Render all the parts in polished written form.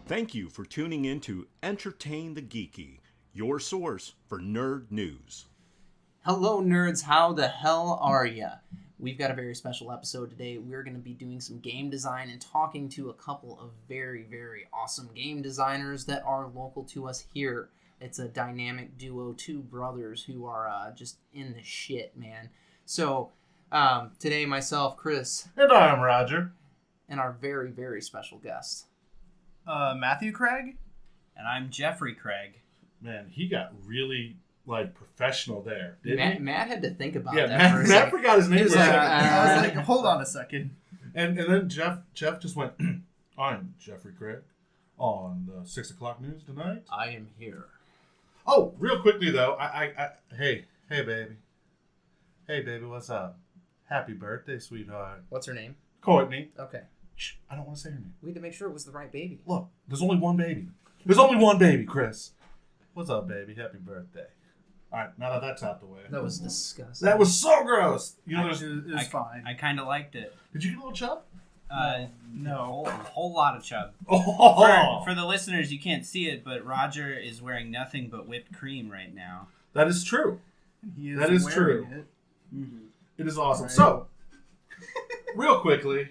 Thank you for tuning in to Entertain the Geeky, your source for nerd news. Hello, nerds. How the hell are ya? We've got a very special episode today. We're going to be doing some game design and talking to a couple of very, very awesome game designers that are local to us here. It's a dynamic duo, two brothers who are just in the shit, man. So, today, myself, Chris. And I'm Roger. And our very, very special guest. Matthew Craig. And I'm Jeffrey Craig. Man, he got really, professional there, didn't he? Matt had to think about Yeah, that for a Matt second. forgot his name for a second. I was like, hold on a second. And then Jeff just went, I'm Jeffrey Craig on the 6 o'clock news tonight. I am here. Oh, real quickly, though, hey, baby. Hey, baby, what's up? Happy birthday, sweetheart. What's her name? Courtney. Okay. Shh, I don't want to say her name. We had to make sure it was the right baby. Look, there's only one baby. There's only one baby, Chris. What's up, baby? Happy birthday. All right, now that that's out the way. That was disgusting. That was so gross. You know, It was fine. I kind of liked it. did you get a little chub? No. A whole lot of chub. Oh, For the listeners, you can't see it, but Roger is wearing nothing but whipped cream right now. that is true. He That is wearing true. It. Mm-hmm. It is awesome. Right. So, real quickly,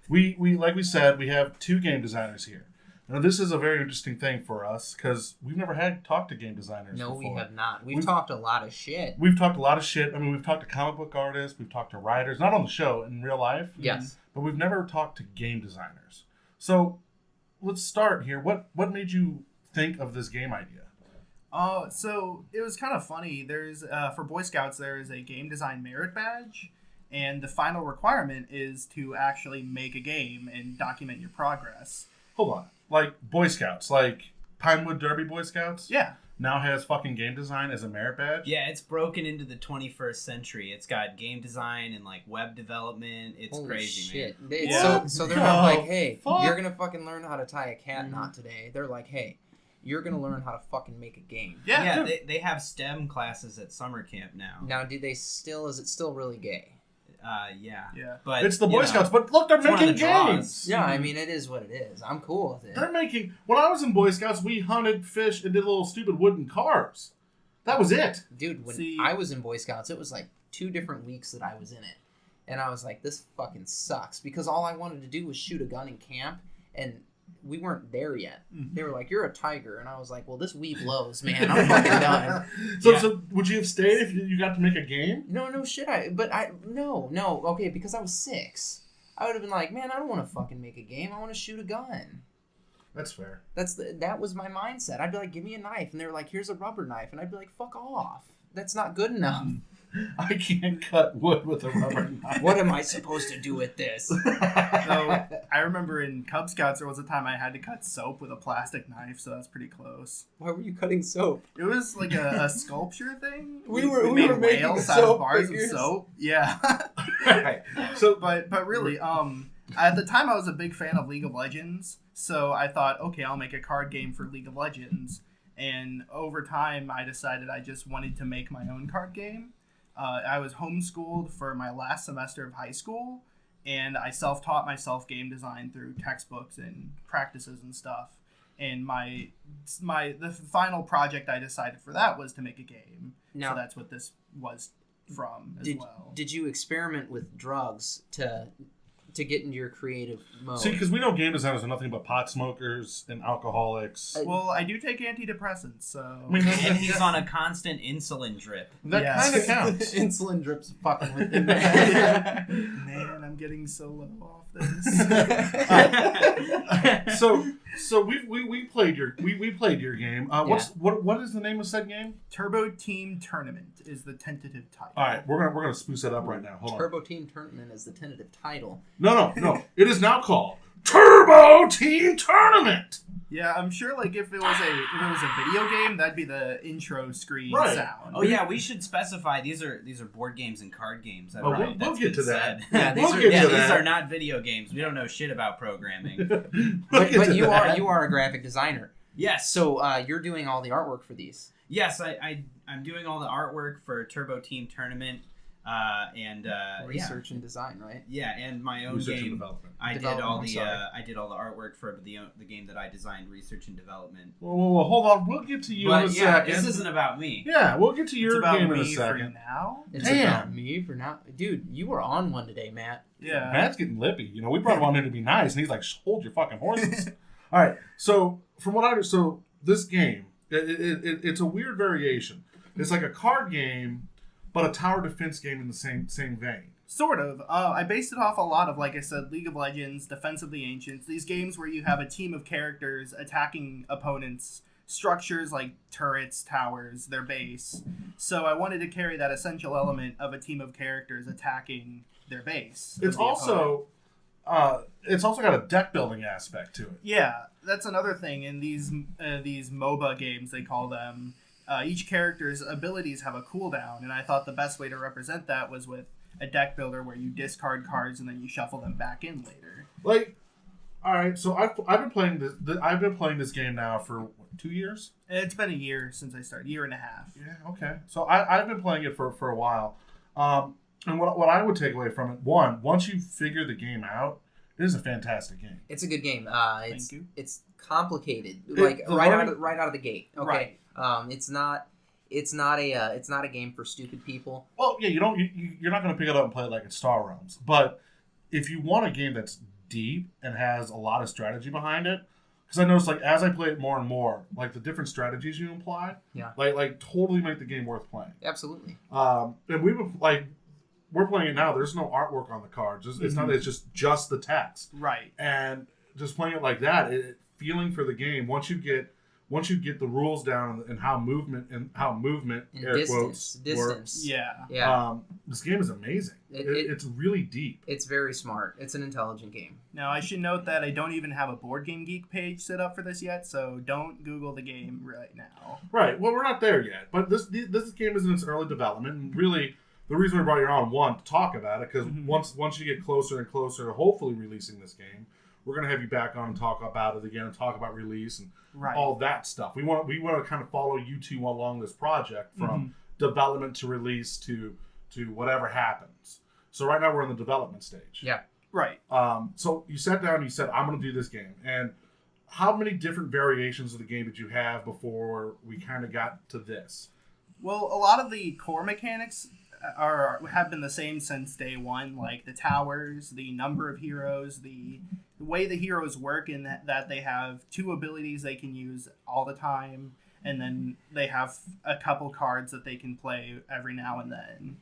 we like we said, we have two game designers here. Now, this is a very interesting thing for us because we've never had talked to game designers No, before. we have not. We've talked a lot of shit. We've talked a lot of shit. I mean, we've talked to comic book artists, we've talked to writers, not on the show, in real life. Yes. But we've never talked to game designers. So, let's start here. What made you think of this game idea? So it was kind of funny. There's for Boy Scouts there is a game design merit badge, and the final requirement is to actually make a game and document your progress. Hold on. Like Boy Scouts, like Pinewood Derby Boy Scouts? Yeah. Now has fucking game design as a merit badge? Yeah, it's broken into the 21st century. It's got game design and web development. It's Holy crazy, shit. man. It's Yeah. So they're not like, hey, fuck. you're going to fucking learn how to tie a cat knot today. They're like, hey, you're going to learn how to fucking make a game. Yeah, they have STEM classes at summer camp now. Now, is it still really gay? Yeah. Yeah. But It's the you Boy know, Scouts, but look, they're it's one of making the draws. games. Yeah, I mean, it is what it is. I'm cool with it. They're making. When I was in Boy Scouts, we hunted fish and did little stupid wooden cars. That was it. Dude, when See- I was in Boy Scouts, it was like 2 different weeks that I was in it. And I was like, this fucking sucks. Because all I wanted to do was shoot a gun in camp, and we weren't there yet. Mhm. They were like, you're a tiger. And I was like, well, this weed blows, man. I'm fucking done. So would you have stayed if you got to make a game? No shit. No. Okay, because I was 6. I would have been like, man, I don't want to fucking make a game. I want to shoot a gun. That's fair. That was my mindset. I'd be like, give me a knife. And they were like, here's a rubber knife. And I'd be like, fuck off. That's not good enough. I can't cut wood with a rubber knife. What am I supposed to do with this? So I remember in Cub Scouts there was a time I had to cut soap with a plastic knife, so that's pretty close. Why were you cutting soap? It was like a sculpture thing. We were made making whales out soap of bars figures. of soap. Yeah. Right. So, But really, at the time I was a big fan of League of Legends, so I thought, okay, I'll make a card game for League of Legends. And over time, I decided I just wanted to make my own card game. I was homeschooled for my last semester of high school, and I self-taught myself game design through textbooks and practices and stuff. And the final project I decided for that was to make a game. Now- So that's what this was from as well. Did you experiment with drugs to get into your creative mode? see, because we know game designers are nothing but pot smokers and alcoholics. Well, I do take antidepressants, so... I mean, And he's on a constant insulin drip. that Yes. kind of counts. Insulin drips fucking with him, man. Man, I'm getting so low off this. So we played your game. What is the name of said game? Turbo Team Tournament is the tentative title. All right, we're gonna spruce that up right now. Hold on. Turbo Team Tournament is the tentative title. No. It is now called Turbo Team Tournament. Yeah, I'm sure like if it was a video game, that'd be the intro screen Right. sound. Oh yeah, we should specify these are board games and card games. Oh, we'll That's get been to that. said. Yeah, We'll get to these that. are not video games. We don't know shit about programming. But to you that. are a graphic designer. Yes. So you're doing all the artwork for these. Yes, I'm doing all the artwork for Turbo Team Tournament. Research and design, right? Yeah, and my own Research and game. development. I did Development, all I'm the sorry. I did all the artwork for the game that I designed, research and development. Well, hold on. We'll get to you in a But yeah, second. this isn't about me. Yeah, we'll get to It's your about game in a me for second. now. It's Damn. about me for now. Dude, you were on one today, Matt. Yeah. Matt's getting lippy. You know, we brought him on here to be nice, and he's like, hold your fucking horses. All right. So from what I understand, so this game, it's a weird variation. It's like a card game, but a tower defense game in the same vein. Sort of. I based it off a lot of, like I said, League of Legends, Defense of the Ancients. These games where you have a team of characters attacking opponents' structures like turrets, towers, their base. So I wanted to carry that essential element of a team of characters attacking their base. of It's the opponent. also got a deck building aspect to it. Yeah, that's another thing in these MOBA games, they call them. Each character's abilities have a cooldown, and I thought the best way to represent that was with a deck builder where you discard cards and then you shuffle them back in later. Like, all right, so I've been playing this. I've been playing this game now for what, 2 years. It's been a year since I started, year and a half. Yeah, okay. So I've been playing it for a while. And what I would take away from it, once you figure the game out, it is a fantastic game. It's a good game. Thank you. It's complicated, It- like the right learning- out of the gate. Okay. Right. It's not a game for stupid people. Well, yeah, you're not going to pick it up and play it like it's Star Realms. But if you want a game that's deep and has a lot of strategy behind it, because I noticed, like, as I play it more and more, like, the different strategies you apply, Yeah. like totally make the game worth playing. Absolutely. And we're playing it now. There's no artwork on the cards. It's not. It's just the text. Right. And just playing it like that, feeling for the game. Once you get the rules down and how movement And air distance. quotes works, Yeah. Yeah. this game is amazing. It's really deep. It's very smart. It's an intelligent game. Now, I should note that I don't even have a Board Game Geek page set up for this yet, so don't Google the game right now. Right. Well, we're not there yet, but this game is in its early development, and really, the reason we brought you on, one, to talk about it, because once you get closer and closer to hopefully releasing this game, we're gonna have you back on and talk about it again and talk about release and Right. all that stuff. We want to kind of follow you two along this project from development to release to whatever happens. So right now we're in the development stage. Yeah. Right. So you sat down and you said, I'm going to do this game. And how many different variations of the game did you have before we kind of got to this? Well, a lot of the core mechanics have been the same since day one, like the towers, the number of heroes, the way the heroes work in that they have 2 abilities they can use all the time, and then they have a couple cards that they can play every now and then.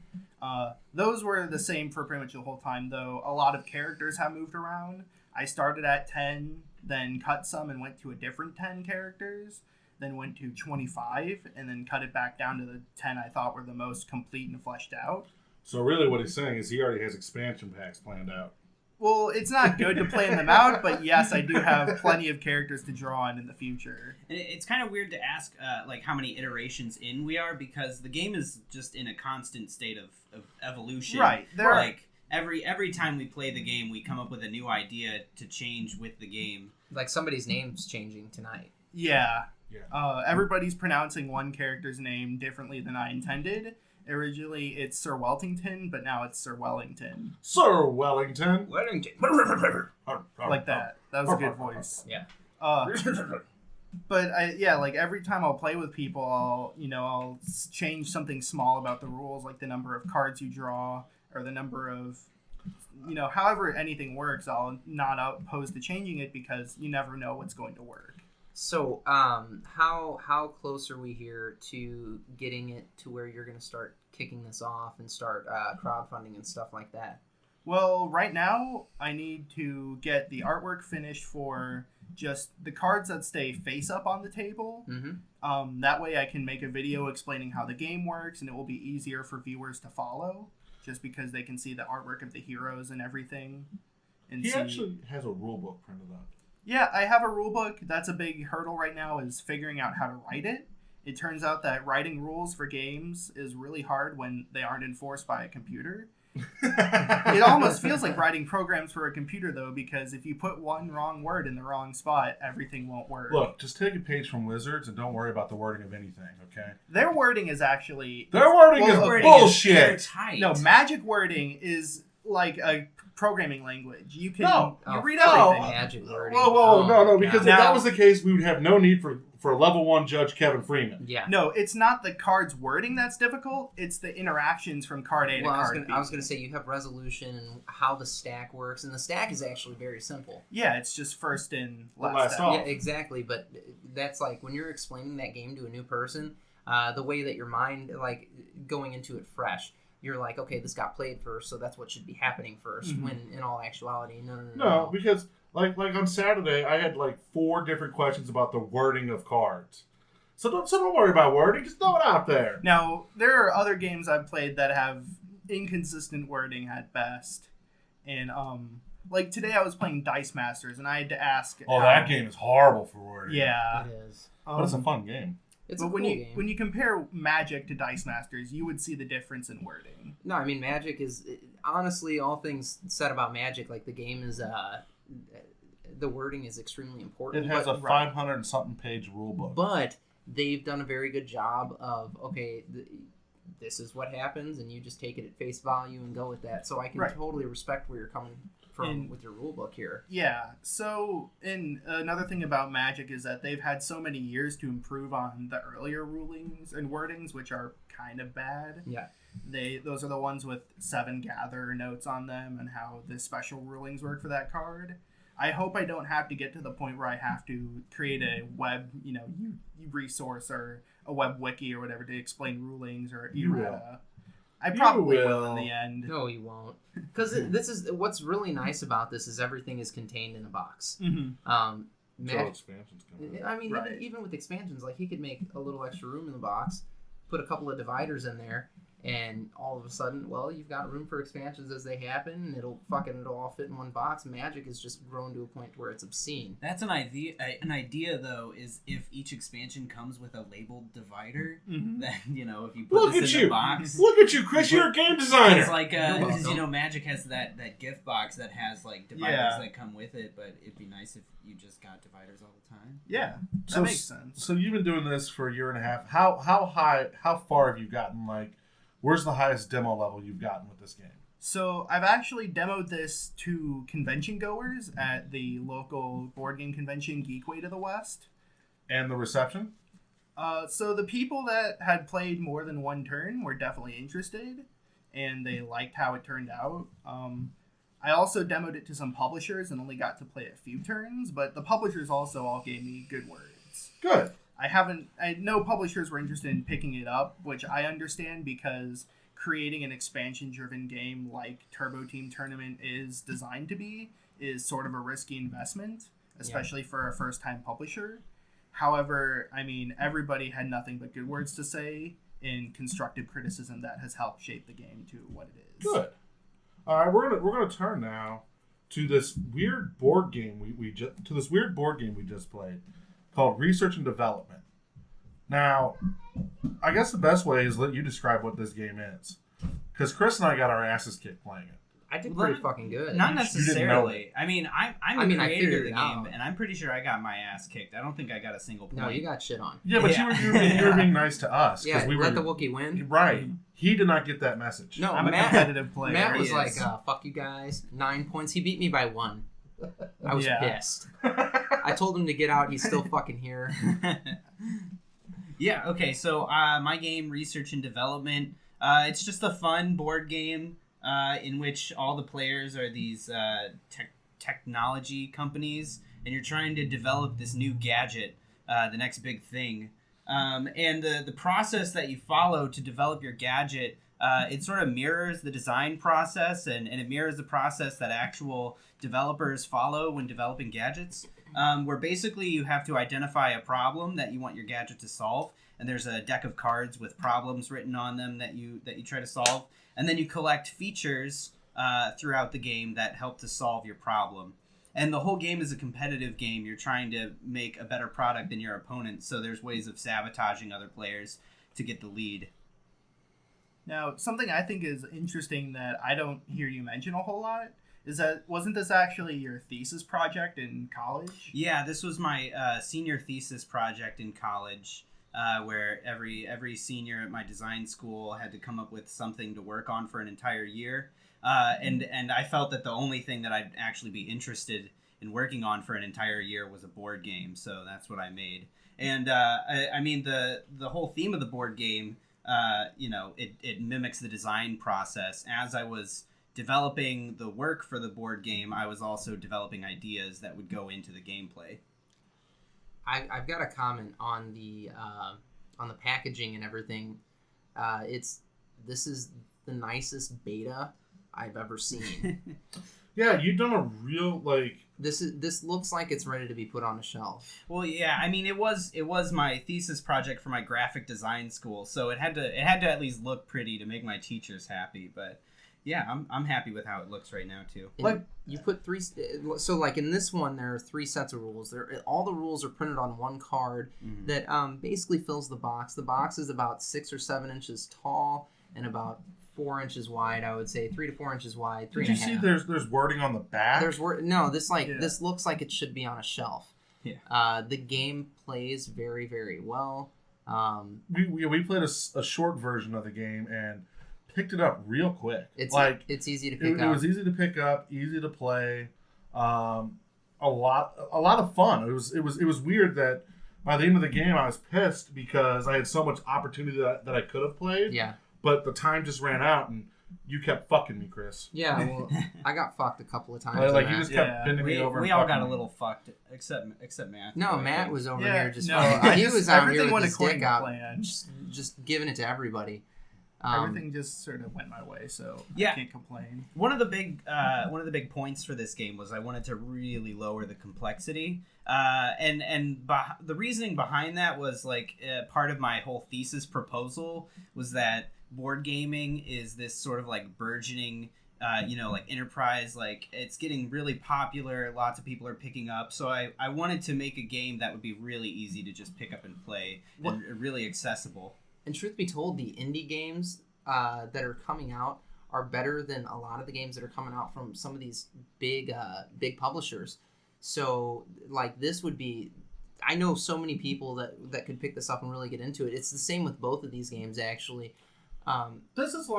Those were the same for pretty much the whole time, though a lot of characters have moved around. I started at 10, then cut some and went to a different 10 characters, then went to 25, and then cut it back down to the 10 I thought were the most complete and fleshed out. So really what he's saying is he already has expansion packs planned out. Well, it's not good to plan them out, but yes, I do have plenty of characters to draw on in the future. And it's kind of weird to ask like how many iterations in we are, because the game is just in a constant state of evolution. Right. Like every time we play the game, we come up with a new idea to change with the game. Like somebody's name's changing tonight. Yeah. Yeah. Everybody's pronouncing one character's name differently than I intended. Originally, it's Sir Weltington, but now it's Sir Wellington. Sir Wellington. Like that. That was a good voice. Yeah. But like every time I'll play with people, I'll change something small about the rules, like the number of cards you draw or the number of, however anything works. I'll not opposed to changing it because you never know what's going to work. So, how close are we here to getting it to where you're going to start kicking this off and start crowdfunding and stuff like that? Well, right now, I need to get the artwork finished for just the cards that stay face up on the table. Mm-hmm. That way I can make a video explaining how the game works, and it will be easier for viewers to follow, just because they can see the artwork of the heroes and everything. And He actually has a rule book printed up. Yeah, I have a rule book. That's a big hurdle right now, is figuring out how to write it. It turns out that writing rules for games is really hard when they aren't enforced by a computer. It almost feels like writing programs for a computer, though, because if you put one wrong word in the wrong spot, everything won't work. Look, just take a page from Wizards and don't worry about the wording of anything, okay? Their wording is actually... Their wording is bullshit. No, Magic wording is like a programming language. You can you read no. everything. Magic wording. Whoa, no, because if Now- that was the case, we would have no need for a level 1 judge Kevin Freeman. Yeah. No, it's not the card's wording that's difficult. It's the interactions from card A to Well, card B. I was gonna say you have resolution and how the stack works, and the stack is actually very simple. Yeah, it's just first in, Last out. off. Yeah, exactly. But that's like when you're explaining that game to a new person, the way that your mind, like going into it fresh, you're like, okay, this got played first, so that's what should be happening 1st. When in all actuality, no. No, because like on Saturday, I had like 4 different questions about the wording of cards. So don't worry about wording. Just throw it out there. Now, there are other games I've played that have inconsistent wording at best. And, like today I was playing Dice Masters, and I had to ask... Oh, that game is horrible for wording. Yeah. It is. But it's a fun game. It's But a when cool you game. when you compare Magic to Dice Masters, you would see the difference in wording. No, I mean Magic is honestly all things said about Magic. Like the game is, the wording is extremely important. It has a but- 500 and something page rule book. But they've done a very good job of this is what happens, and you just take it at face value and go with that. So I can Right. totally respect where you're coming from And- with your rule book here. Yeah. So, and another thing about Magic is that they've had so many years to improve on the earlier rulings and wordings, which are kind of bad. Yeah. Those are the ones with 7 gather notes on them and how the special rulings work for that card. I hope I don't have to get to the point where I have to create a web, resource or a web wiki or whatever to explain rulings or You errata. I probably will will. in the end. No, you won't. Because this is what's really nice about this is everything is contained in a box. Mm-hmm. Until expansions come out. I mean, Right. even with expansions, like he could make a little extra room in the box, put a couple of dividers in there, and all of a sudden, well, you've got room for expansions as they happen, and it'll all fit in one box. Magic has just grown to a point where it's obscene. That's an idea. An idea though is if each expansion comes with a labeled divider, Mhm. then if you put Look this at in you! the box. Look at you, Chris! You're a game designer. It's like because welcome. Magic has that gift box that has like dividers Yeah. that come with it, but it'd be nice if you just got dividers all the time. Yeah, that So- makes sense. So you've been doing this for a year and a half. How far have you gotten? Like, where's the highest demo level you've gotten with this game? So I've actually demoed this to convention goers at the local board game convention, Geekway to the West. And the reception? So the people that had played more than one turn were definitely interested, and they liked how it turned out. I also demoed it to some publishers and only got to play a few turns, but the publishers also all gave me good words. Good. I know publishers were interested in picking it up, which I understand because creating an expansion-driven game like Turbo Team Tournament is designed to be is sort of a risky investment, especially for a first-time publisher. However, I mean, everybody had nothing but good words to say in constructive criticism that has helped shape the game to what it is. Good. All right, we're gonna turn now to this weird board game we just played called Research and Development. Now, I guess the best way is let you describe what this game is, because Chris and I got our asses kicked playing it. I did Well, pretty fucking good. Not didn't know necessarily. I mean, I'm I mean, the I creator of figured the it game, out. and I'm pretty sure I got my ass kicked. I don't think I got a single point. No, you got shit on. Yeah, but Yeah. you were being nice to us Yeah, we let were the Wookiee win. right. He did not get that message. No, I'm a Matt, competitive player. Matt was He like, is. fuck you guys, 9 points. He beat me by 1. I was Yeah. pissed. I told him to get out. He's still fucking here. Yeah, okay, so my game, Research and Development, it's just a fun board game in which all the players are these technology companies, and you're trying to develop this new gadget, the next big thing. And the process that you follow to develop your gadget, it sort of mirrors the design process, and it mirrors the process that actual developers follow when developing gadgets. Where basically you have to identify a problem that you want your gadget to solve, and there's a deck of cards with problems written on them that you try to solve, and then you collect features throughout the game that help to solve your problem. And the whole game is a competitive game. You're trying to make a better product than your opponent, so there's ways of sabotaging other players to get the lead. Now, something I think is interesting that I don't hear you mention a whole lot is that wasn't this actually your thesis project in college? Yeah, this was my senior thesis project in college, where every senior at my design school had to come up with something to work on for an entire year, and I felt that the only thing that I'd actually be interested in working on for an entire year was a board game, so that's what I made. And I mean the whole theme of the board game, it mimics the design process. As I was developing the work for the board game, I was also developing ideas that would go into the gameplay. I've got a comment on the packaging and everything. This is the nicest beta I've ever seen. Yeah, you've done a real This looks like it's ready to be put on a shelf. Well, yeah, I mean it was my thesis project for my graphic design school, so it had to at least look pretty to make my teachers happy. But yeah, I'm happy with how it looks right now too. And you put so like in this one there are 3 sets of rules. All the rules are printed on one card that basically fills the box. The box is about 6 or 7 inches tall and about 4 inches wide. I would say 3 to 4 inches wide. Did you see there's wording on the back? There's this looks like it should be on a shelf. Yeah. The game plays very, very well. We played a short version of the game and picked it up real quick. It's easy to pick up. It was easy to pick up, easy to play. A lot of fun. It was weird that by the end of the game I was pissed because I had so much opportunity that I could have played. Yeah. But the time just ran out and you kept fucking me, Chris. Yeah, well, I got fucked a couple of times. You just kept bending me over. We all got a little fucked, except Matt. No, Matt was over here just. No, he was out here with his dick out, plan. just giving it to everybody. Everything just sort of went my way, so yeah. I can't complain. One of the big points for this game was I wanted to really lower the complexity, the reasoning behind that was part of my whole thesis proposal was that board gaming is this sort of burgeoning, enterprise, it's getting really popular. Lots of people are picking up. So I wanted to make a game that would be really easy to just pick up and play and really accessible. And truth be told, the indie games that are coming out are better than a lot of the games that are coming out from some of these big publishers. So this would be, I know so many people that could pick this up and really get into it. It's the same with both of these games actually. This is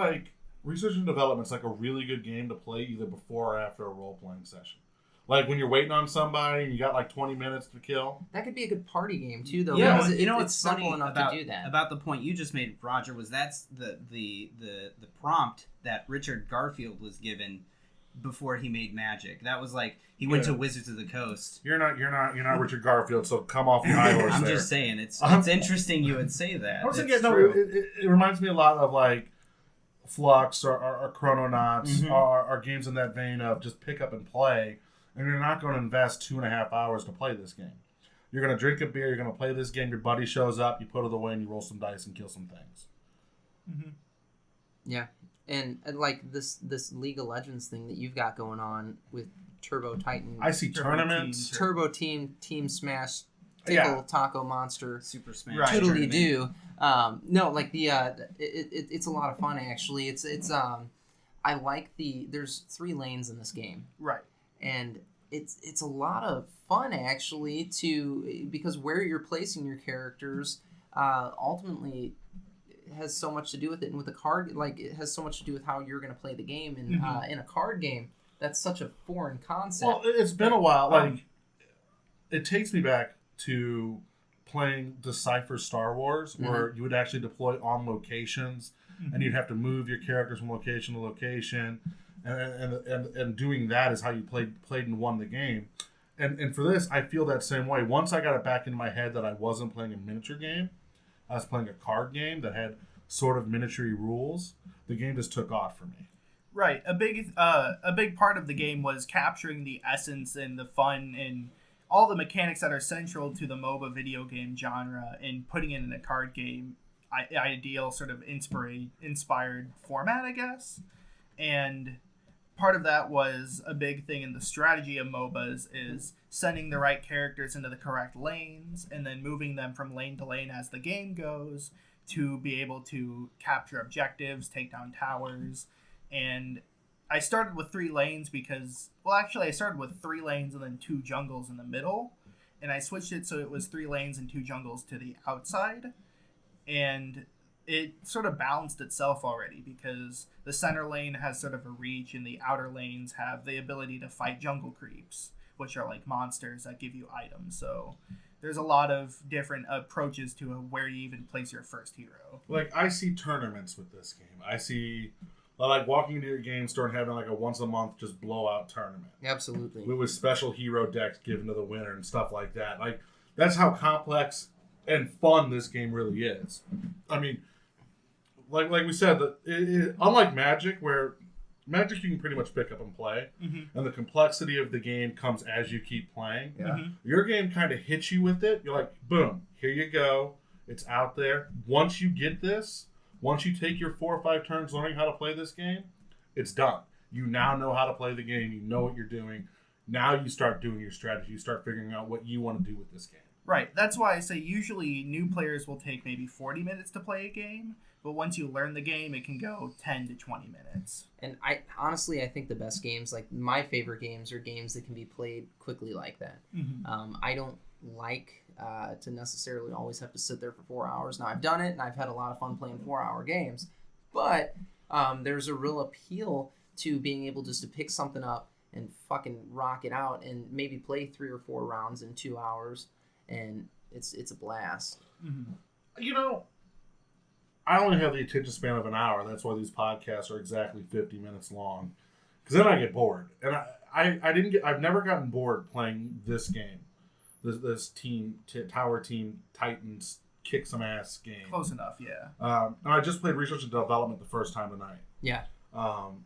research and development's a really good game to play either before or after a role-playing session. When you're waiting on somebody and you got 20 minutes to kill. That could be a good party game too, though. Yeah, it's simple enough to do that. About the point you just made, Roger, was that's the prompt that Richard Garfield was given before he made Magic. That was he went to Wizards of the Coast. You're not Richard Garfield, so come off your high horse. I'm just saying it's interesting you would say that. It reminds me a lot of Flux or Chrononauts or games in that vein of just pick up and play. And you're not going to invest 2.5 hours to play this game. You're going to drink a beer, you're going to play this game, your buddy shows up, you put it away, and you roll some dice and kill some things. Mm-hmm. Yeah. And this League of Legends thing that you've got going on with Turbo Titan. I see tournaments. Turbo Team Smash, Tickle, Taco Monster. Super Smash. Right. Toodly Doo. It's a lot of fun, actually. I like there's 3 lanes in this game. Right. And it's a lot of fun actually because where you're placing your characters ultimately has so much to do with it, and with the card it has so much to do with how you're going to play the game. And in a card game, that's such a foreign concept. Well, it's been a while. It takes me back to playing Decipher Star Wars, where you would actually deploy on locations, and you'd have to move your characters from location to location. And doing that is how you played and won the game. And for this, I feel that same way. Once I got it back into my head that I wasn't playing a miniature game, I was playing a card game that had sort of miniature rules. The game just took off for me. Right. A big part of the game was capturing the essence and the fun and all the mechanics that are central to the MOBA video game genre and putting it in a card game ideal sort of inspired format, I guess. And part of that was a big thing in the strategy of MOBAs is sending the right characters into the correct lanes and then moving them from lane to lane as the game goes to be able to capture objectives, take down towers, and I started with 3 lanes because, well, actually, I started with 3 lanes and then 2 jungles in the middle, and I switched it so it was 3 lanes and 2 jungles to the outside, and it sort of balanced itself already because the center lane has sort of a reach and the outer lanes have the ability to fight jungle creeps, which are like monsters that give you items. So there's a lot of different approaches to where you even place your first hero. Like, I see tournaments with this game. I see, like, walking into your game store and having, like, a once-a-month just blowout tournament. Absolutely. With special hero decks given to the winner and stuff like that. Like, that's how complex and fun this game really is. I mean, like we said, unlike Magic, where Magic you can pretty much pick up and play, and the complexity of the game comes as you keep playing. Your game kind of hits you with it. You're like, boom, here you go. It's out there. Once you get this, once you take your 4 or 5 turns learning how to play this game, it's done. You now know how to play the game. You know what you're doing. Now you start doing your strategy. You start figuring out what you want to do with this game. Right. That's why I say usually new players will take maybe 40 minutes to play a game, but once you learn the game, it can go 10 to 20 minutes. And I think the best games, like my favorite games, are games that can be played quickly like that. I don't like to necessarily always have to sit there for 4 hours. Now, I've done it, and I've had a lot of fun playing 4-hour games, but there's a real appeal to being able just to pick something up and fucking rock it out and maybe play 3 or 4 rounds in 2 hours, and it's a blast. You know, I only have the attention span of an hour. That's why these podcasts are exactly 50 minutes long. Because then I get bored, and I've never gotten bored playing this game, this Tower Team Titans kick some ass game. Close enough, yeah. And I just played Research and Development the first time tonight. Yeah.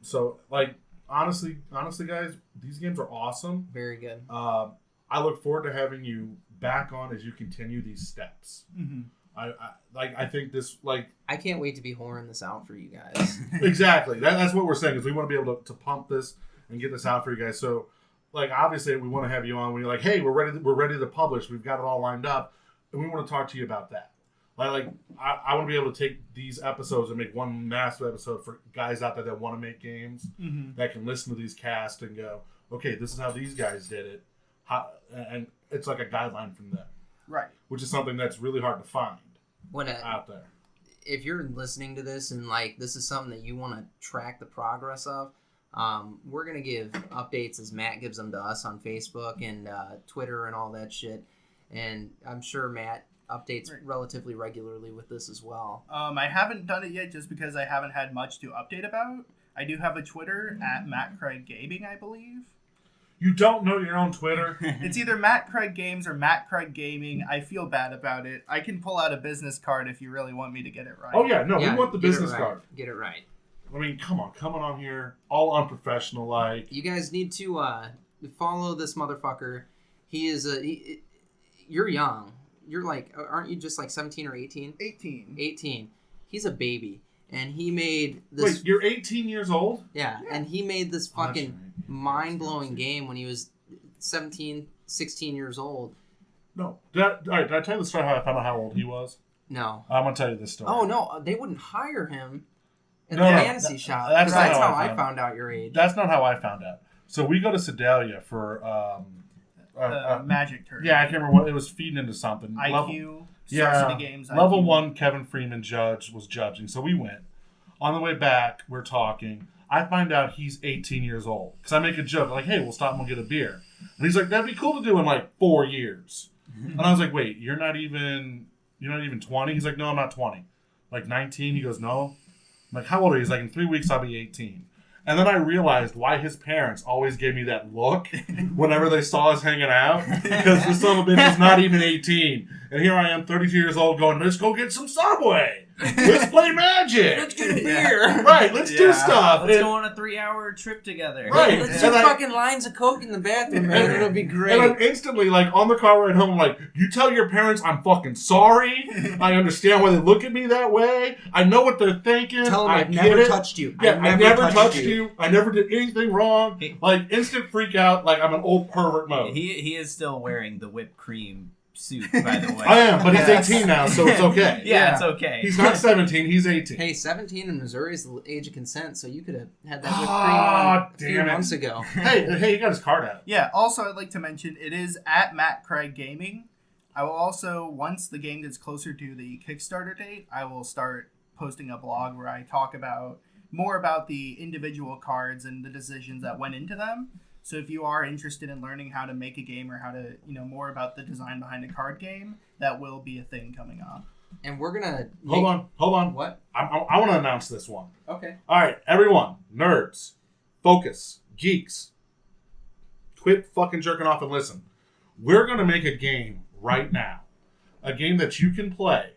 So like honestly, guys, these games are awesome. Very good. I look forward to having you back on as you continue these steps. I think this, like... I can't wait to be whoring this out for you guys. Exactly. That's what we're saying, is we want to be able to pump this and get this out for you guys. So, like, obviously, we want to have you on when you're like, hey, we're ready to publish. We've got it all lined up. And we want to talk to you about that. I want to be able to take these episodes and make one massive episode for guys out there that want to make games, that can listen to these casts and go, okay, this is how these guys did it. And it's like a guideline from them. Right. Which is something that's really hard to find out there. If you're listening to this and like this is something that you want to track the progress of, we're going to give updates as Matt gives them to us on Facebook and Twitter and all that shit. And I'm sure Matt updates relatively regularly with this as well. I haven't done it yet just because I haven't had much to update about. I do have a Twitter at Matt Craig Gaming, I believe. You don't know your own Twitter? It's either Matt Craig Games or Matt Craig Gaming. I feel bad about it. I can pull out a business card if you really want me to get it right. Oh, yeah. No, we want the business card. Get it right. I mean, come on. Coming on here, all unprofessional like. You guys need to follow this motherfucker. He is you're young. You're like, aren't you just like 17 or 18? 18. He's a baby. And he made this... Wait, you're 18 years old? Yeah, and he made this fucking mind-blowing game when he was 17, 16 years old. No. Did I tell you the story how I found out how old he was? No. I'm going to tell you this story. Oh, no. They wouldn't hire him at the fantasy shop. That's how I found out your age. That's not how I found out. So we go to Sedalia for... Magic tournament. Yeah, I can't remember what... It was feeding into something. IQ... Games, level 1 Kevin Freeman was judging, so we went. On the way back, we're talking. I find out he's 18 years old because I make a joke like, "Hey, we'll stop and we'll get a beer." And he's like, "That'd be cool to do in like 4 years." And I was like, "Wait, you're not even 20?" He's like, "No, I'm not 20." Like 19? He goes, "No." I'm like, "How old are you?" He's like, "In 3 weeks, I'll be 18." And then I realized why his parents always gave me that look whenever they saw us hanging out. Because this son of a bitch is not even 18. And here I am, 32 years old, going, let's go get some Subway. Let's play Magic. Let's get a beer. Right, let's do stuff. Let's go on a 3-hour trip together. Right. Let's do fucking lines of Coke in the bathroom, man. It'll be great. And I'm instantly, like, on the car ride home, I'm like, you tell your parents I'm fucking sorry. I understand why they look at me that way. I know what they're thinking. Tell them I've never never touched you. Yeah, I never touched you. I never did anything wrong. Like, instant freak out, like I'm an old pervert mode. He is still wearing the whipped cream suit, by the way. I am, but he's Yes. 18 now, so it's okay. Yeah, it's okay. He's not 17, he's 18. Hey, 17 in Missouri is the age of consent, so you could have had that whipped Ah, cream a few damn it. months ago. Hey, he got his card out. Yeah, also I'd like to mention it is at Matt Craig Gaming. I will also, once the game gets closer to the Kickstarter date, I will start posting a blog where I talk about more about the individual cards and the decisions that went into them. So if you are interested in learning how to make a game or how to, more about the design behind a card game, that will be a thing coming up. And we're gonna Hold on. What? I want to announce this one. Okay. All right, everyone, nerds, focus, geeks, quit fucking jerking off and listen. We're going to make a game right now. A game that you can play.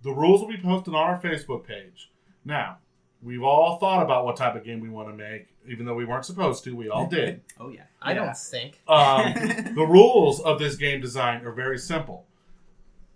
The rules will be posted on our Facebook page. Now, we've all thought about what type of game we want to make, even though we weren't supposed to. We all did. Oh, yeah. I don't think. The rules of this game design are very simple.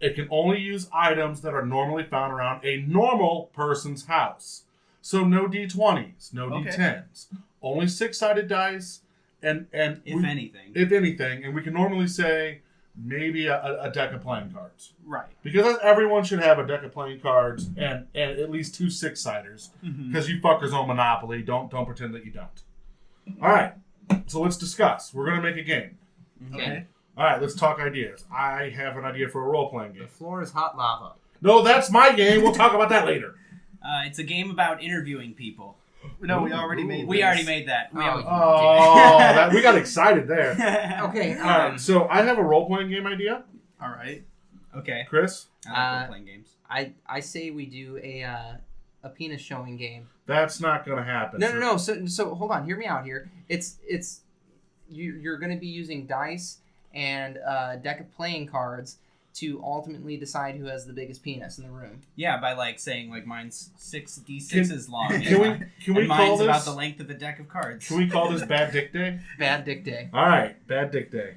It can only use items that are normally found around a normal person's house. So no D20s, no Okay. D10s. Only 6-sided dice, and If anything. if anything, and we can normally say maybe a deck of playing cards. Right. Because everyone should have a deck of playing cards and at least 2 6-siders. Mhm. Because you fuckers own Monopoly. Don't pretend that you don't. All right. So let's discuss. We're going to make a game. Okay. All right, let's talk ideas. I have an idea for a role-playing The game. floor is hot lava. No, that's my game. We'll talk about that later. It's a game about interviewing people. No, we already made We this. already made that. We Oh, Oh, we got excited there. Okay. All right, so I have a role-playing game idea. All right. Okay. Chris, I like role-playing games. I say we do a penis showing game. that's not going to happen. No. So hold on. Hear me out here. You're going to be using dice and a deck of playing cards to ultimately decide who has the biggest penis in the room. Yeah, by saying mine's 6d6s long. Can we and call mine's this? about the length of a deck of cards. Can we call this Bad Dick Day? Bad Dick Day. All right, Bad Dick Day.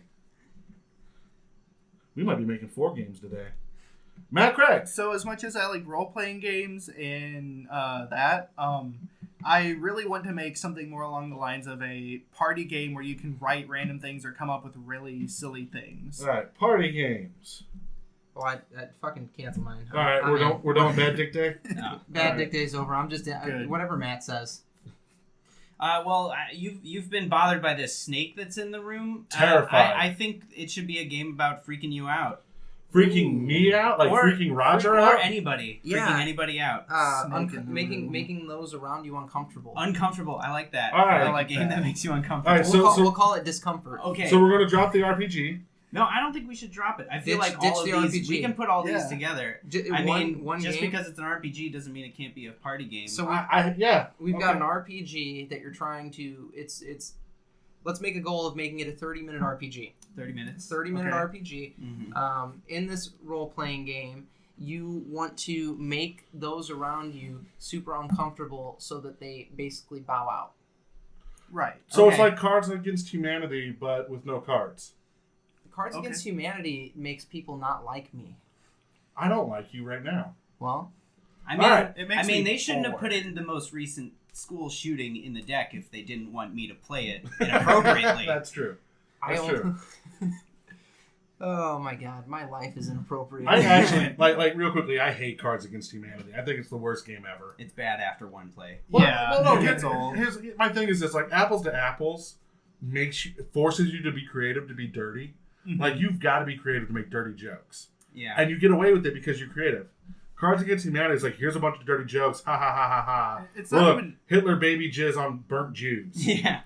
We might be making 4 games today. Matt Craig. So as much as I like role-playing games and I really want to make something more along the lines of a party game where you can write random things or come up with really silly things. All right, party games. Oh, I fucking cancel mine. All right, we're done with Bad Dick Day. No. Bad All Dick Day's over. I'm just Good. whatever Matt says. You've been bothered by this snake that's in the room. Terrified. I think it should be a game about freaking you out. Freaking me out, like Or- freaking Roger or out. anybody. Yeah. Freaking anybody out. Snake in the room. Making those around you uncomfortable. Uncomfortable. I like that. All right. I like like a game that. that makes you All uncomfortable. right, We'll call it discomfort. Okay. So we're gonna drop the RPG. No, I don't think we should drop it. I feel Ditch like all the of these, RPG. we can put all these Yeah. together. I One game. because it's an RPG doesn't mean it can't be a party game. So Yeah. we've got okay. an RPG that you're trying to. It's. Let's make a goal of making it a 30-minute RPG. 30 minutes. 30-minute Okay. RPG. Mm-hmm. In this role-playing game, you want to make those around you super uncomfortable so that they basically bow out. Right. So it's Okay. like Cards Against Humanity, but with no cards. Cards Okay. Against Humanity makes people not like me. I don't like you right now. Well, I mean, All right. It makes me they shouldn't have bored. put in the most recent school shooting in the deck if they didn't want me to play it inappropriately. That's true. I That's true. Oh my god, my life is inappropriate. I actually like real quickly. I hate Cards Against Humanity. I think it's the worst game ever. It's bad after one play. Yeah, no, it gets old. Here's my thing is this: like apples to apples forces you to be creative, to be dirty. Like you've got to be creative to make dirty jokes, Yeah. and you get away with it because you're creative. Cards Against Humanity is like, here's a bunch of dirty jokes, ha ha ha ha ha. It's not Look, even. Hitler baby jizz on burnt Jews. Yeah.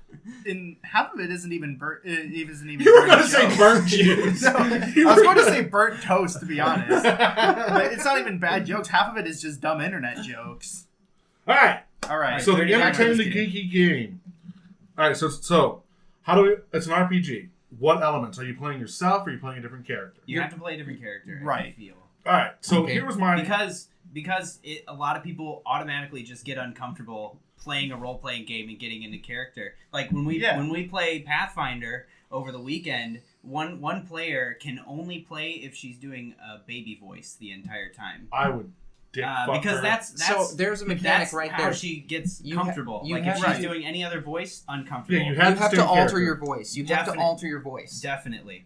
In half of it isn't even burnt. It isn't even. You were burnt gonna say jokes. burnt Jews. No, I You was were going to gonna- say burnt toast, to be honest. But it's not even bad jokes. Half of it is just dumb internet jokes. All right. All right. So the 30 entertain the seconds. geeky game. All right. So how do we? It's an RPG. What elements are you playing yourself? Or are you playing a different character? You have to play a different character. Right. I feel. All right. So Okay. here was my. Because a lot of people automatically just get uncomfortable playing a role playing game and getting into character. Like when we play Pathfinder over the weekend, one player can only play if she's doing a baby voice the entire time. I would. Dick fuck Because her. that's So there's a mechanic that's right how there. she gets You ha- comfortable. you Like have if to- she's doing any other voice, uncomfortable. Yeah, you You have have stay to in alter character. your voice. You have to Definite- alter your voice. Definitely.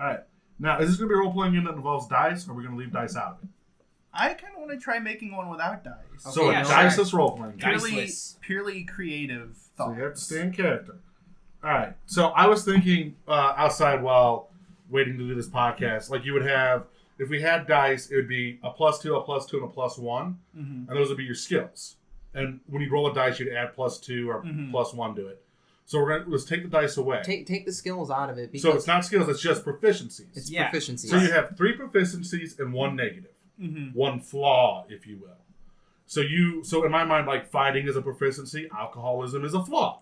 All right. Now, is this going to be a role-playing game that involves dice, or are we going to leave dice out of it? I kind of want to try making one without dice. So yeah, a sure. diceless role-playing game. Purely creative So thoughts. you have to stay in character. All right. So I was thinking outside while waiting to do this podcast, like you would have, if we had dice, it would be a +2, a +2, and a +1, and those would be your skills. And when you roll a dice, you'd add +2 or +1 to it. So let's take the dice away. Take the skills out of it. Because So it's not skills; it's just proficiencies. It's Yeah. proficiency. So you have 3 proficiencies and 1 negative, 1 flaw, if you will. So in my mind, like fighting is a proficiency, alcoholism is a flaw.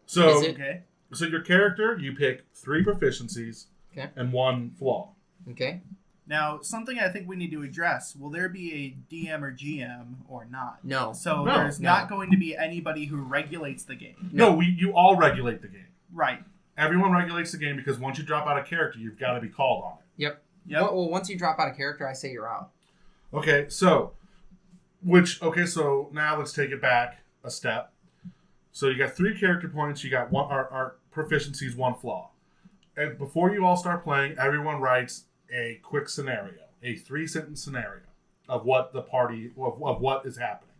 So Is it? Okay. so your character, you pick 3 proficiencies Okay. and 1 flaw. Okay. Now, something I think we need to address, will there be a DM or GM or not? No. So No. there's not going to be anybody who regulates the game. No, you all regulate the game. Right. Everyone regulates the game because once you drop out of character, you've got to be called on it. Yep. Yep. Well, once you drop out of character, I say you're out. Okay, so now let's take it back a step. So you got 3 character points, you got our proficiencies, 1 flaw. And before you all start playing, everyone writes a quick scenario, a 3-sentence scenario of what the party of what is happening.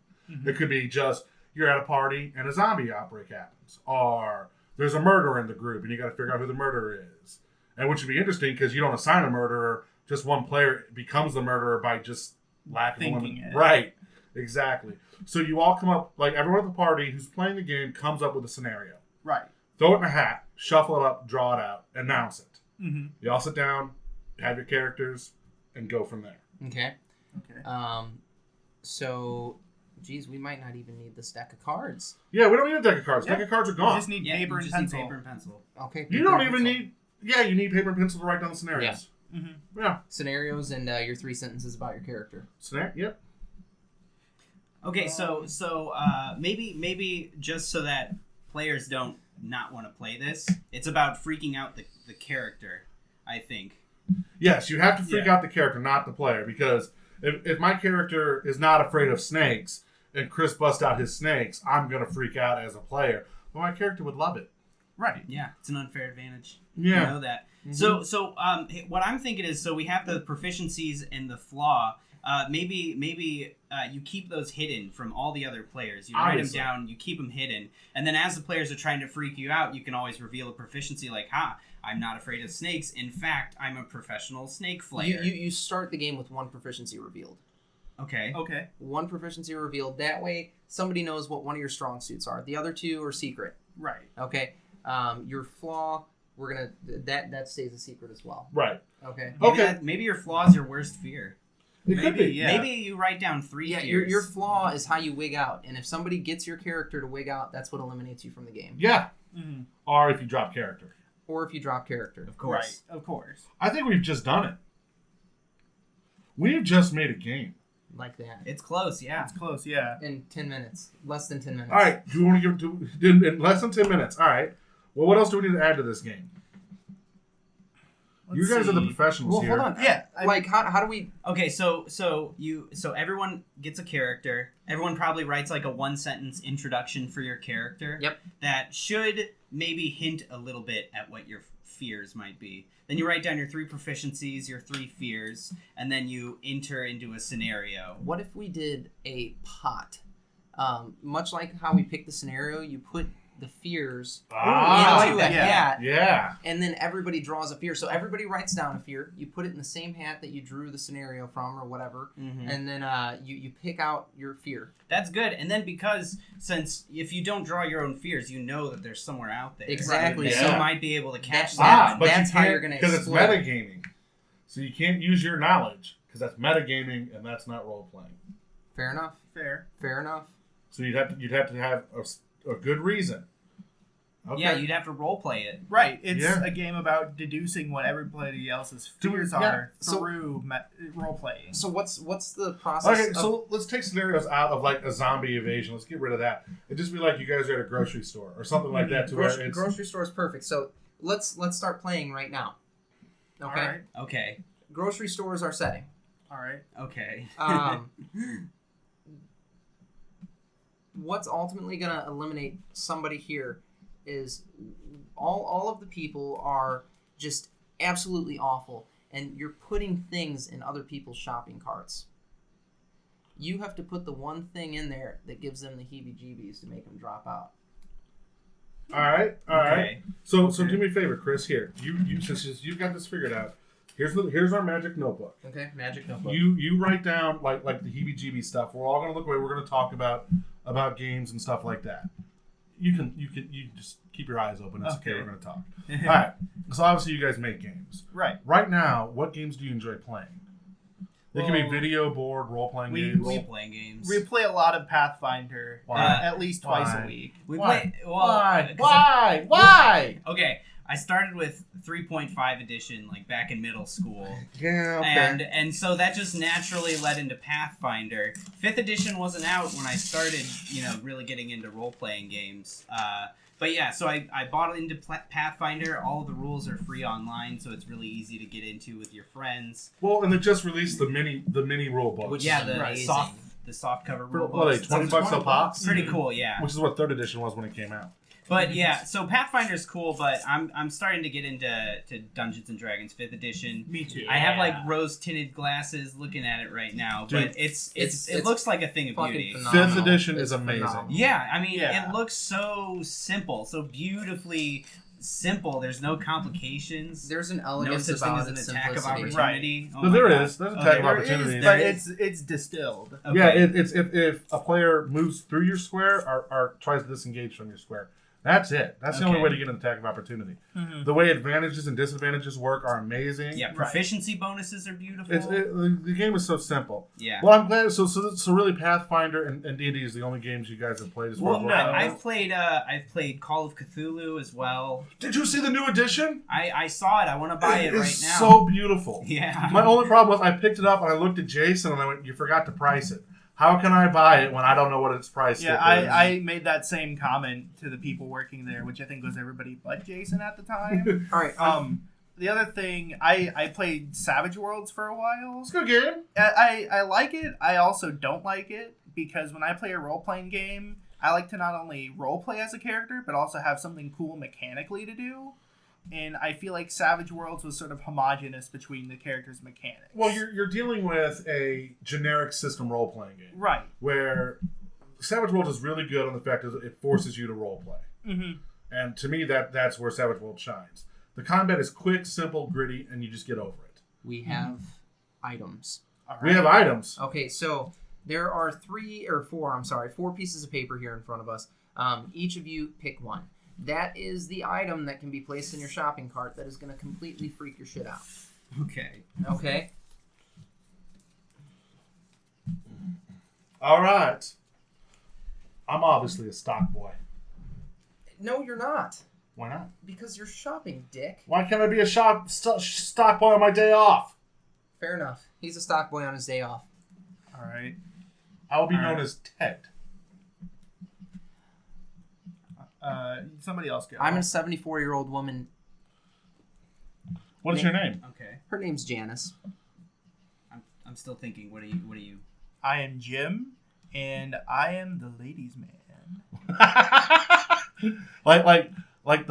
It could be just you're at a party and a zombie outbreak happens, or there's a murderer in the group and you got to figure out who the murderer is. And which would be interesting because you don't assign a murderer; just one player becomes the murderer by just lack of Thinking it. Right, exactly. So you all come up, like everyone at the party who's playing the game comes up with a scenario. Right. Throw it in a hat, shuffle it up, draw it out, announce it. Mm-hmm. You all sit down, have your characters, and go from there. Okay. Okay. So, geez, we might not even need this deck of cards. Yeah, we don't need a deck of cards. Yeah. Deck of cards are You gone. just need Yeah, paper you and just need pencil. paper and pencil. Okay. You paper don't and even pencil. need... Yeah, you need paper and pencil to write down the scenarios. Mm-hmm. Yeah. Scenarios and your 3 sentences about your character. Yep. Okay, so maybe just so that players don't not want to play this, it's about freaking out the character, I think. Yes, you have to freak Yeah. out the character, not the player, because if my character is not afraid of snakes and Chris busts out his snakes, I'm going to freak out as a player. But my character would love it. Right. Yeah, it's an unfair advantage. Yeah. You know that. So what I'm thinking is, so we have the proficiencies and the flaw. Maybe you keep those hidden from all the other players. You write Obviously. them down, you keep them hidden, and then as the players are trying to freak you out, you can always reveal a proficiency like, I'm not afraid of snakes. In fact, I'm a professional snake flayer. You start the game with 1 proficiency revealed. Okay. Okay. 1 proficiency revealed. That way, somebody knows what one of your strong suits are. The other 2 are secret. Right. Okay. Your flaw, we're gonna that stays a secret as well. Right. Okay. Okay. Maybe your flaw is your worst fear. It could be. yeah. Maybe you write down 3 Yeah, fears. your flaw is how you wig out, and if somebody gets your character to wig out, that's what eliminates you from the game. Yeah. Mm-hmm. Or if you drop character. Or if you drop character. Of course. Right. Of course. I think we've just done it. We've just made a game. Like that. It's close, yeah. It's close. Yeah. In 10 minutes. Less than 10 minutes. All right. Do you want to give in less than 10 minutes? All right. Well, what else do we need to add to this game? Let's You guys are the see. professionals Well, here. hold on. Yeah. Like, how do we... Okay, so everyone gets a character. Everyone probably writes like a 1-sentence introduction for your character. Yep. That should maybe hint a little bit at what your fears might be. Then you write down your 3 proficiencies, your 3 fears, and then you enter into a scenario. What if we did a pot? Much like how we picked the scenario, you put the fears Ah, into a that, yeah. hat, yeah. and then everybody draws a fear. So everybody writes down a fear. You put it in the same hat that you drew the scenario from or whatever, and then you pick out your fear. That's good. And then since if you don't draw your own fears, you know that there's somewhere out there. Exactly. That Yeah. you might be able to catch That's- that. But that's you how can't, you're gonna because it's explode. metagaming. So you can't use your knowledge because that's metagaming and that's not role playing. Fair enough. Fair. Fair enough. So you'd have to have a good reason. Okay. Yeah, you'd have to role play it. Right. It's Yeah. a game about deducing what everybody else's Do we- fears yeah. are So- through role playing. So what's the process? Okay, of- so let's take scenarios out of like a zombie evasion. Let's get rid of that. It'd just be like you guys are at a grocery store or something like that. To where it's grocery store is perfect. So let's start playing right now. Okay. All right. Okay. Grocery store is our setting. All right. Okay. What's ultimately going to eliminate somebody here is all of the people are just absolutely awful, and you're putting things in other people's shopping carts. You have to put the one thing in there that gives them the heebie-jeebies to make them drop out. All right. Okay. So do me a favor, Chris. Here, you since you've got this figured out. Here's our magic notebook. Okay, magic notebook. You write down like the heebie-jeebie stuff. We're all gonna look away. We're gonna talk about games and stuff like that. You can just keep your eyes open. It's okay. We're gonna talk. All right. So obviously you guys make games. Right. Right now, what games do you enjoy playing? They can be video, board, role-playing games. Role-playing games. We play a lot of Pathfinder, at least twice a week. Why? Okay, I started with 3.5 edition, like back in middle school. Yeah, okay. And so that just naturally led into Pathfinder. 5th edition wasn't out when I started, really getting into role-playing games. But yeah, so I bought into Pathfinder. All of the rules are free online, so it's really easy to get into with your friends. Well, and they just released the mini rule book. Which Yeah, is the amazing. soft cover For rule what are books. they, $20 a pop? Pretty cool, yeah. Which is what 3rd edition was when it came out. But yeah, so Pathfinder's cool, but I'm starting to get into Dungeons and Dragons 5th edition. Me too. I have like rose tinted glasses looking at it right now, Dude, but it it's looks like a thing of fucking beauty. phenomenal. 5th edition It's is amazing. phenomenal. Yeah, I mean, Yeah. it looks so simple, so beautifully simple. There's no complications. There's an No elegance such thing about as its an attack of simplicity. opportunity. Oh No, my there God. is. There's an Okay. attack of There opportunity. is, There but is? it's distilled. Okay. Yeah, it's if a player moves through your square or tries to disengage from your square. That's it. That's the only Okay. way to get an attack of opportunity. Mhm. The way advantages and disadvantages work are amazing. Yeah, proficiency bonuses are beautiful. The game is so simple. Yeah. Well, I'm glad. So really, Pathfinder and D&D is the only games you guys have played as far Well, as no, role-playing. I've played Call of Cthulhu as well. Did you see the new edition? I saw it. I want to buy it right It's now. so beautiful. Yeah. My only problem was I picked it up and I looked at Jason and I went, "You forgot to price it. How can I buy it when I don't know what its price Yeah, is?" I made that same comment to the people working there, which I think was everybody but Jason at the time. All right. The other thing, I played Savage Worlds for a while. It's a good game. I like it. I also don't like it because when I play a role-playing game, I like to not only role-play as a character, but also have something cool mechanically to do. And I feel like Savage Worlds was sort of homogenous between the characters' mechanics. Well, you're dealing with a generic system role-playing game. right. Where Savage Worlds is really good on the fact that it forces you to role-play. Mm-hmm. And to me, that's where Savage Worlds shines. The combat is quick, simple, gritty, and you just get over it. We have items. We have items. Okay, so there are four pieces of paper here in front of us. Each of you pick one. That is the item that can be placed in your shopping cart that is going to completely freak your shit out. Okay. Okay? All right. I'm obviously a stock boy. No, you're not. Why not? Because you're shopping, dick. Why can't I be a stock boy on my day off? Fair enough. He's a stock boy on his day off. All right. I will be All known right. as Ted. Somebody else go. I'm a 74-year-old woman. What is your name? Okay. Her name's Janice. I'm still thinking. What are you? I am Jim, and I am the ladies' man. like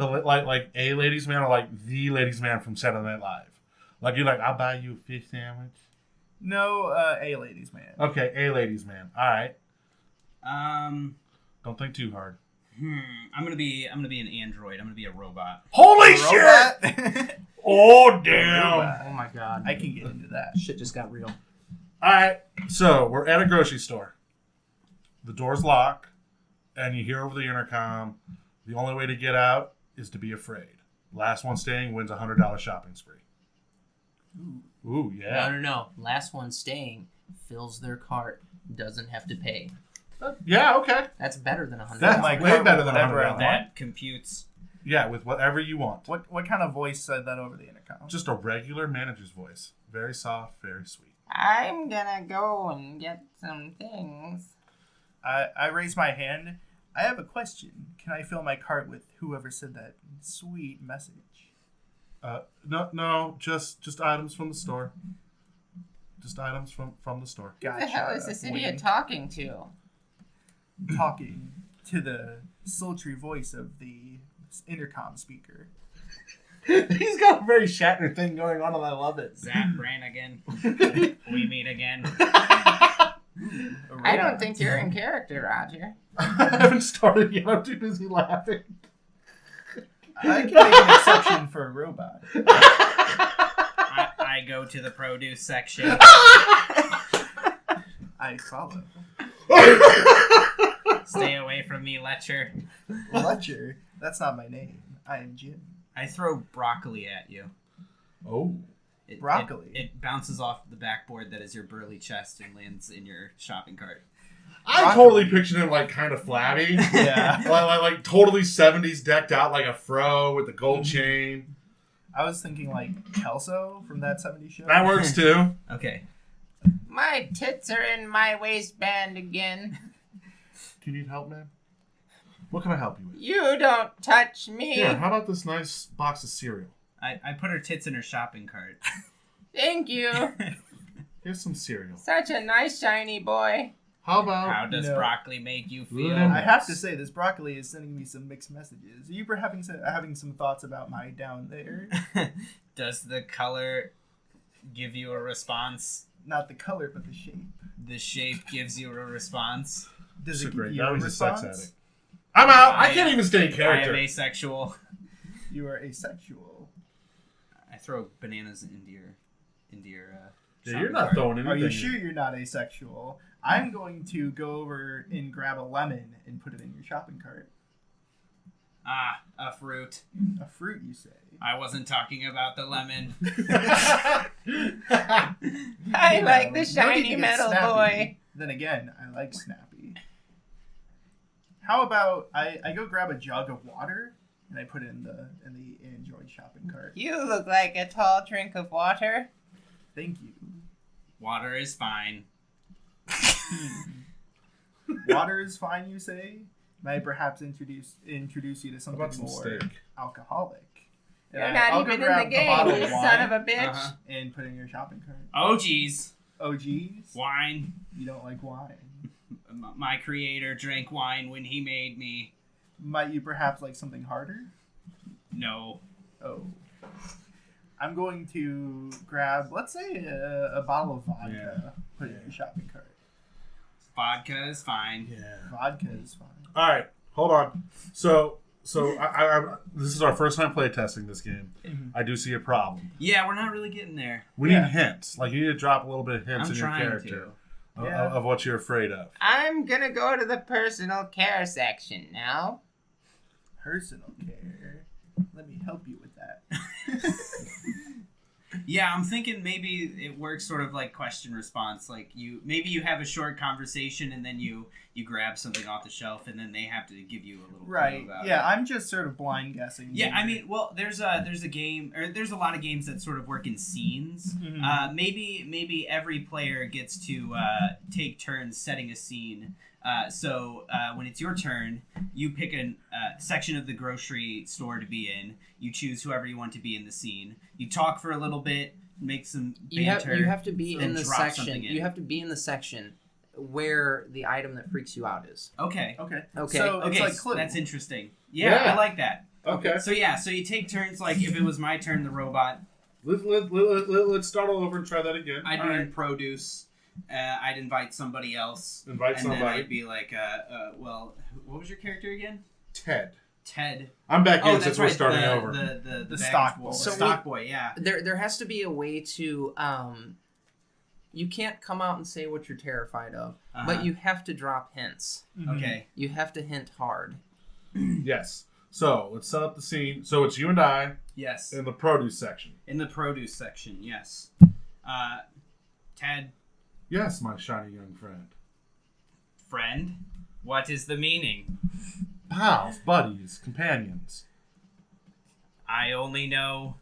a ladies man or like the ladies man from Saturday Night Live. Like you're like, I'll buy you a fish sandwich. No, a ladies' man. Okay, a ladies man. All right. Don't think too hard. I'm gonna be an android. I'm gonna be a robot. Holy Robot? Oh damn! Oh my god. I can get into that. Shit just got real. All right, so we're at a grocery store. The door's locked, and you hear over the intercom, the only way to get out is to be afraid. Last one staying wins a $100 shopping spree. Ooh, yeah. No. Last one staying fills their cart, doesn't have to pay. Yeah, okay. That's better than $100. That's My way cart better with than whatever I $100. want. That computes. Yeah, with whatever you want. What kind of voice said that over the intercom? Just a regular manager's voice. Very soft, very sweet. I'm gonna go and get some things. I raise my hand. I have a question. Can I fill my cart with whoever said that sweet message? No, just items from the store. Just items from the store. Gotcha. Wink. talking to? Talking to the sultry voice of the intercom speaker. He's got a very Shatner thing going on, and I love it. Zap Brannigan. We meet again. I don't think you're in character, Roger. I haven't started yet. I'm too busy laughing. I can make an exception for a robot. I go to the produce section. I follow. Stay away from me, Letcher. Fletcher. That's not my name. I am Jim. I throw broccoli at you. Oh. Broccoli? It bounces off the backboard that is your burly chest and lands in your shopping cart. I totally pictured him like kind of flabby. Yeah. like totally 70s decked out like a fro with the gold chain. I was thinking like Kelso from that 70s show. That works too. Okay. My tits are in my waistband again. Do you need help, man? What can I help you with? You don't touch me. Here, how about this nice box of cereal? I put her tits in her shopping cart. Thank you. Here's some cereal. Such a nice shiny boy. How about... How does No. broccoli make you feel? I have to say, this broccoli is sending me some mixed messages. Are you having some thoughts about my down there? Does the color give you a response? Not the color, but the shape. The shape gives you a response? Does So it give great. you Now a he's a sex response? addict. I'm out. I I can't am- even stay in I character. am asexual. You are asexual. I throw bananas into your Yeah, shopping you're not cart. throwing anything. Are you sure you're not asexual? I'm going to go over and grab a lemon and put it in your shopping cart. Ah, a fruit. A fruit, you say? I wasn't talking about the lemon. I You like know, the no need shiny to get metal snappy. boy. Then again, I like Snappy. How about I go grab a jug of water and I put it in the Android shopping cart. You look like a tall drink of water. Thank you. Water is fine. Water is fine, you say? May I perhaps introduce you to How something about some more steak? alcoholic? You're And not I'll go even in grab the a game, bottle you of son wine of a bitch. Uh-huh. and put it in your shopping cart. Oh, geez. Oh, geez. Wine. You don't like wine. My creator drank wine when he made me. Might you perhaps like something harder? No. Oh. I'm going to grab, let's say, a bottle of vodka. Put it in your shopping cart. Vodka is fine. Yeah. Vodka is fine. All right, hold on. So I this is our first time play testing this game. Mhm. I do see a problem. Yeah, we're not really getting there. We Yeah. need hints. Like you need to drop a little bit of hints I'm in your trying character to. of, Yeah. of what you're afraid of. I'm gonna go to the personal care section now. Personal care. Let me help you with that. Yeah, I'm thinking maybe it works sort of like question response. Like maybe you have a short conversation and then you grab something off the shelf and then they have to give you a little clue Right. about Yeah, it. I'm just sort of blind guessing. Yeah, I mean, well, there's a game, or there's a lot of games that sort of work in scenes. Mhm. Maybe every player gets to take turns setting a scene. So when it's your turn, you pick a section of the grocery store to be in. You choose whoever you want to be in the scene. You talk for a little bit, make some banter. You have to be then in the drop section. something in. You have to be in the section where the item that freaks you out is. Okay. Okay. Okay. So Okay, it's like Clue. that's interesting. Yeah, Yeah. I like that. Okay. So you take turns. Like if it was my turn, the robot, Let's start all over and try that again. I'd be All in right. produce. I'd invite somebody else. Invite And then somebody. I'd be like, well, what was your character again? Ted. Ted. I'm back in Oh, since that's we're right. starting the, over. The The baggage stock boy. boy. The So stock boy, yeah. There has to be a way to you can't come out and say what you're terrified of, Uh-huh. but you have to drop hints. Mhm. Okay. You have to hint hard. Yes. So let's set up the scene. So it's you and I Yes. in the produce section. In the produce section, yes. Ted, Yes, my shiny young friend. friend, what is the meaning? Pals, buddies, companions. I only know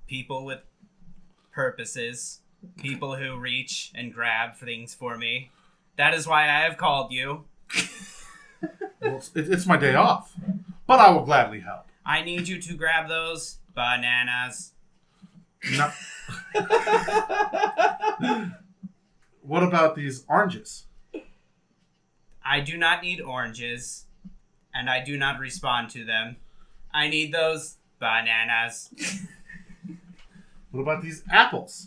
people with purposes, people who reach and grab things for me. That is why I have called you. Well, it's my day off, but I will gladly help. I need you to grab those bananas. No. What about these oranges? I do not need oranges, and I do not respond to them. I need those Bananas. What about these apples?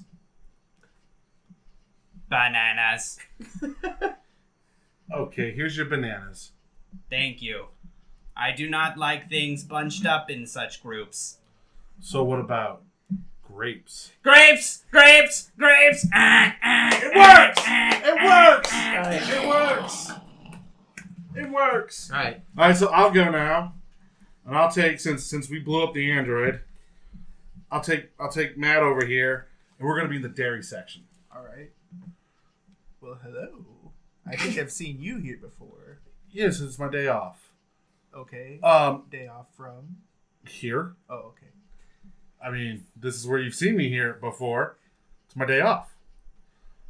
Bananas. Okay, here's your bananas. Thank you. I do not like things bunched up in such groups. So what about grapes? Grapes! Grapes! Grapes! It works! It works! It works! It works! All right. All right, so I'll go now, and I'll take since we blew up the Android. I'll take Matt over here, and we're gonna be in the dairy section. All right. Well, hello. I think I've seen you here before. Yes, it's my day off. Okay. Day off from? Here. Oh, okay. I mean, this is where you've seen me here before. It's my day off.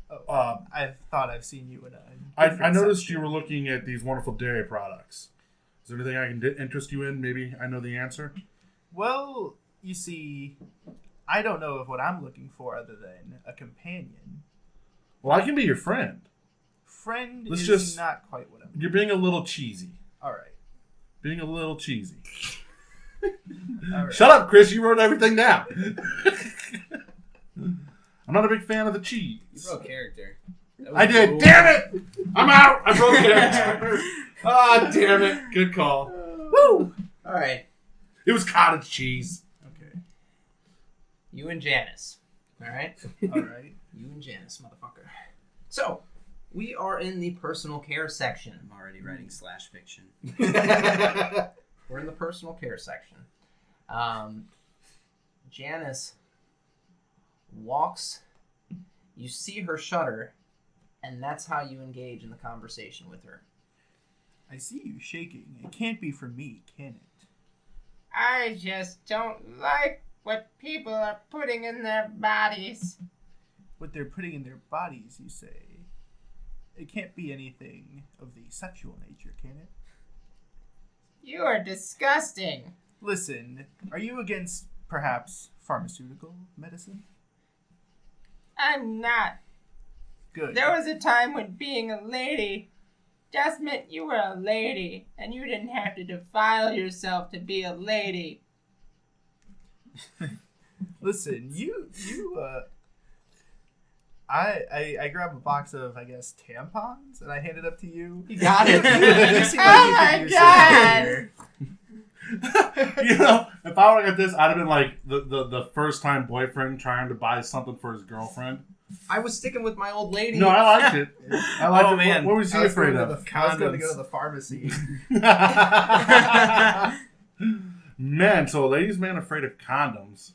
Oh, I thought I've seen you in a. I noticed you were looking at these wonderful dairy products. Is there anything I can interest you in? Maybe I know the answer. Well, you see, I don't know of what I'm looking for other than a companion. Well, I can be your friend. Friend Let's is just- not quite what I'm. You're being a little cheesy. All right. Being a little cheesy. All right. Shut up, Chris. You wrote everything down. I'm not a big fan of the cheese. You wrote character. I did. Damn it! I'm out. I broke character. Ah, damn it. Good call. Woo! All right. It was cottage cheese. Okay. You and Janice. All right. All right. You and Janice, motherfucker. So, we are in the personal care section. I'm already writing slash fiction. We're in the personal care section. Janice walks. You see her shudder, and that's how you engage in the conversation with her. I see you shaking. It can't be for me, can it? I just don't like what people are putting in their bodies. What they're putting in their bodies, you say? It can't be anything of the sexual nature, can it? You are disgusting. Listen, are you against, perhaps, pharmaceutical medicine? I'm not. Good. There was a time when being a lady just meant you were a lady and you didn't have to defile yourself to be a lady. Listen, I grab a box of, I guess, tampons, and I hand it up to you. You got it. You seem Oh you my could use something God. here. You know, if I would have got this, I'd have been like the first time boyfriend trying to buy something for his girlfriend. I was sticking with my old lady. No, I liked it. I liked Oh, it. man. What was he I was afraid going of? I was going to go to the pharmacy. Man, so a ladies' man afraid of condoms.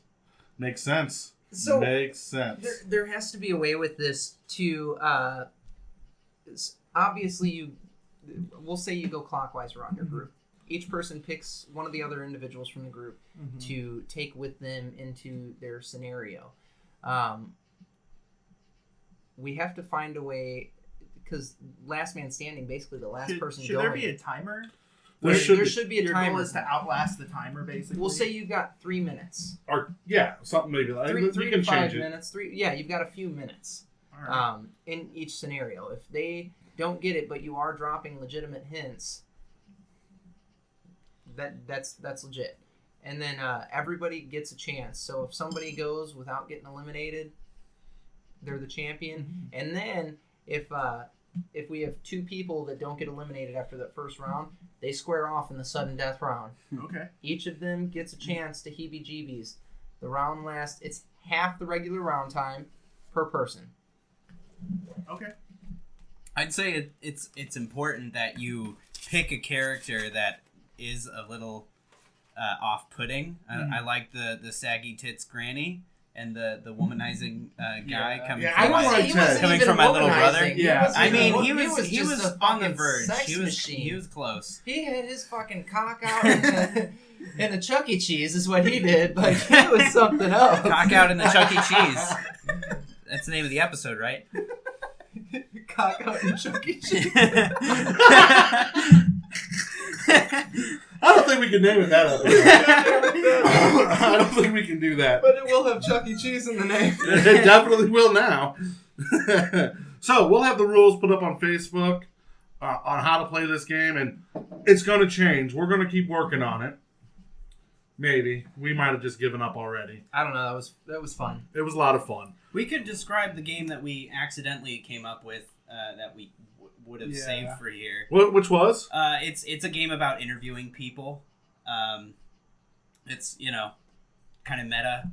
Makes sense. So, Makes sense. There has to be a way with this to, obviously we'll say you go clockwise around your group. Each person picks one of the other individuals from the group to take with them into their scenario. We have to find a way, because last man standing, basically the last person should going. there be a timer? There should be a Your timer. goal is to outlast the timer, basically. We'll say you've got 3 minutes. Or yeah, something maybe like Three you to can 5 change it. minutes. You've got a few minutes. All right. In each scenario. If they don't get it, but you are dropping legitimate hints, that's legit. And then everybody gets a chance. So if somebody goes without getting eliminated, they're the champion. And then if we have 2 people that don't get eliminated after that first round, they square off in the sudden death round. Okay. Each of them gets a chance to heebie-jeebies. The round lasts, it's half the regular round time per person. Okay. I'd say it's important that you pick a character that is a little off-putting. I like the saggy tits granny and the womanizing guy coming Yeah, from I my, don't like Ted. coming from my little brother. Yeah. I mean, he He was just a on the fucking verge. sex He machine. was close. He had his fucking cock out in a Chuckie Cheese is what he did. Like, he was something else. Cock out in the Chuckie Cheese. That's the name of the episode, right? Cock out in Chuckie Cheese. I don't think we can name it that. I don't think we can do that. But it will have Chuckie Cheese in the name. It definitely will now. So we'll have the rules put up on Facebook on how to play this game, and it's going to change. We're going to keep working on it. Maybe. We might have just given up already. I don't know. That was fun. It was a lot of fun. We could describe the game that we accidentally came up with that we would have saved for here. Which was? It's a game about interviewing people. It's, kind of meta.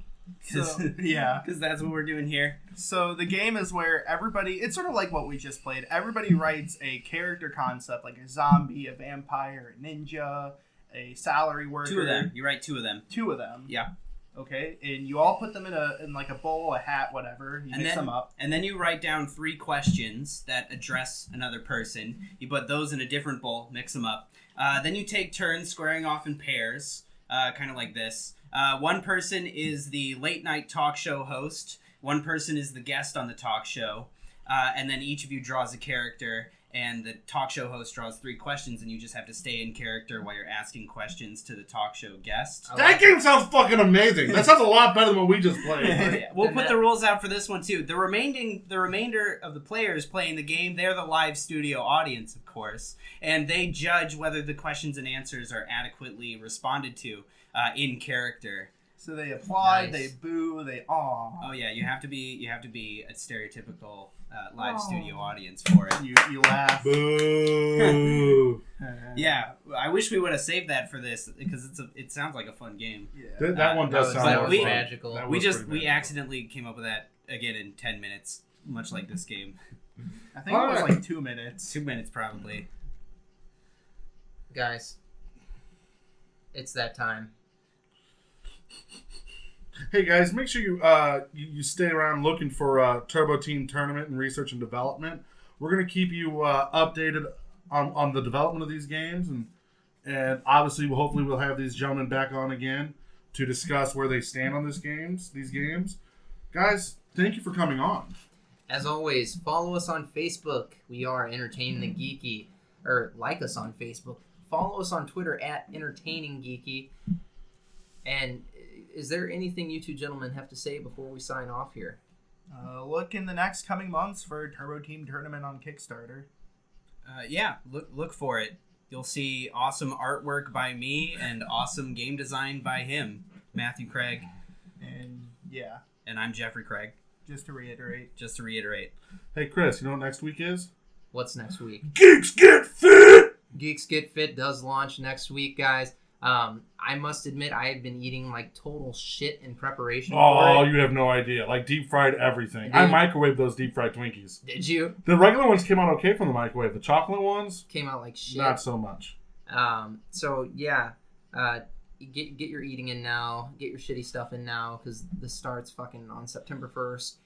Because that's what we're doing here. So the game is where it's sort of like what we just played. Everybody writes a character concept, like a zombie, a vampire, a ninja, a salary worker. 2 of them. You write 2 of them. 2 of them. Yeah. Okay, and you all put them in like a bowl, a hat, whatever. You mix them up. And then you write down 3 questions that address another person. You put those in a different bowl, mix them up. Then you take turns squaring off in pairs, kind of like this. One person is the late night talk show host. One person is the guest on the talk show. And then each of you draws a character, and the talk show host draws 3 questions, and you just have to stay in character while you're asking questions to the talk show guest. That game sounds fucking amazing. That sounds a lot better than what we just played. Yeah, we'll put the rules out for this one too. The remainder of the players playing the game, they're the live studio audience, of course, and they judge whether the questions and answers are adequately responded to in character. So they applaud, Nice. they boo, they aw. Oh yeah, you have to be a stereotypical live studio audience for it. You laugh. Boo. Yeah, I wish we would have saved that for this because it sounds like a fun game. Yeah. That one does sound that more was fun. magical. That We was pretty we magical. accidentally came up with that again in 10 minutes, much like this game. I think it was like 2 minutes. 2 minutes probably. Guys, it's that time. Hey guys, make sure you stay around looking for Turbo Team Tournament and Research and Development. We're gonna keep you updated on the development of these games, and obviously hopefully we'll have these gentlemen back on again to discuss where they stand on these games. Guys, thank you for coming on. As always, follow us on Facebook. We are Entertain the Geeky. Or like us on Facebook. Follow us on Twitter at Entertaining Geeky. And is there anything you two gentlemen have to say before we sign off here? Look in the next coming months for Turbo Team Tournament on Kickstarter. Yeah, look for it. You'll see awesome artwork by me and awesome game design by him, Matthew Craig. And yeah, And I'm Jeffrey Craig, just to reiterate. Hey Chris, you know what next week is? What's next week? Geeks Get Fit! Geeks Get Fit does launch next week, guys. I must admit, I have been eating like total shit in preparation Oh, for it. you have no idea. Like deep fried everything. I I did. microwaved those deep fried Twinkies. Did you? The regular ones came out okay from the microwave. The chocolate ones, Came out like shit. not so much. So yeah, get your eating in now. Get your shitty stuff in now because this starts fucking on September 1st.